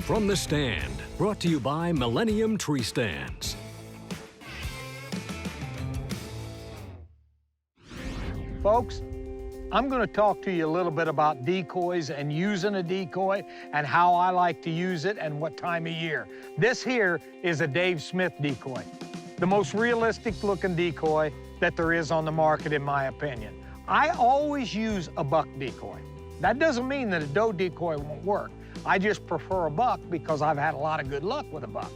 from the Stand, brought to you by Millennium Tree Stands. Folks, I'm going to talk to you a little bit about decoys and using a decoy and how I like to use it and what time of year. This here is a Dave Smith decoy, the most realistic looking decoy that there is on the market in my opinion. I always use a buck decoy. That doesn't mean that a doe decoy won't work. I just prefer a buck because I've had a lot of good luck with a buck.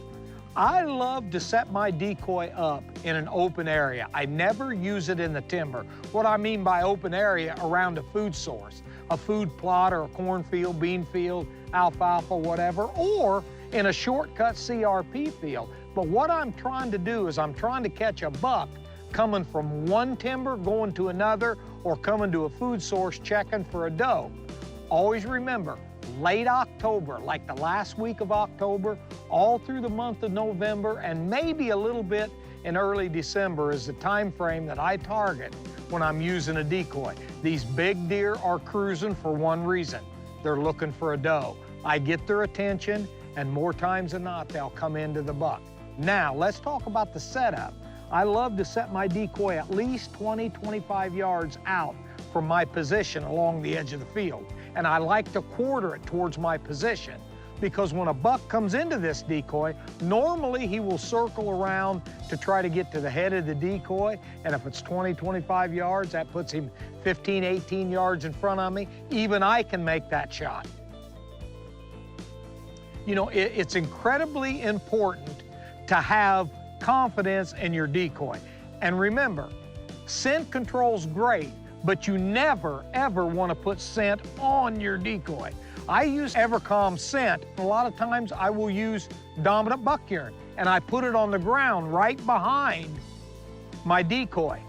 I love to set my decoy up in an open area. I never use it in the timber. What I mean by open area, around a food source, a food plot or a cornfield, bean field, alfalfa, whatever, or in a shortcut CRP field. But what I'm trying to do is I'm trying to catch a buck coming from one timber going to another or coming to a food source checking for a doe. Always remember, late October, like the last week of October, all through the month of November, and maybe a little bit in early December is the time frame that I target when I'm using a decoy. These big deer are cruising for one reason. They're looking for a doe. I get their attention, and more times than not, they'll come into the buck. Now, let's talk about the setup. I love to set my decoy at least 20, 25 yards out from my position along the edge of the field. And I like to quarter it towards my position because when a buck comes into this decoy, normally he will circle around to try to get to the head of the decoy. And if it's 20, 25 yards, that puts him 15, 18 yards in front of me. Even I can make that shot. You know, it's incredibly important to have confidence in your decoy. And remember, scent control's great, but you never, ever want to put scent on your decoy. I use Evercom scent. A lot of times I will use dominant buck urine, and I put it on the ground right behind my decoy.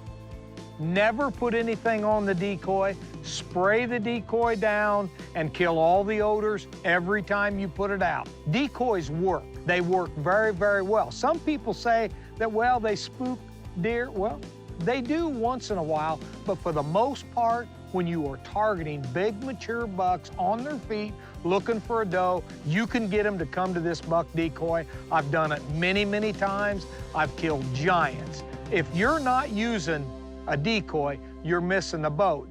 Never put anything on the decoy. Spray the decoy down and kill all the odors every time you put it out. Decoys work. They work very, very well. Some people say that, well, they spook deer. Well, they do once in a while, but for the most part, when you are targeting big mature bucks on their feet looking for a doe, you can get them to come to this buck decoy. I've done it many, many times. I've killed giants. If you're not using a decoy, you're missing the boat.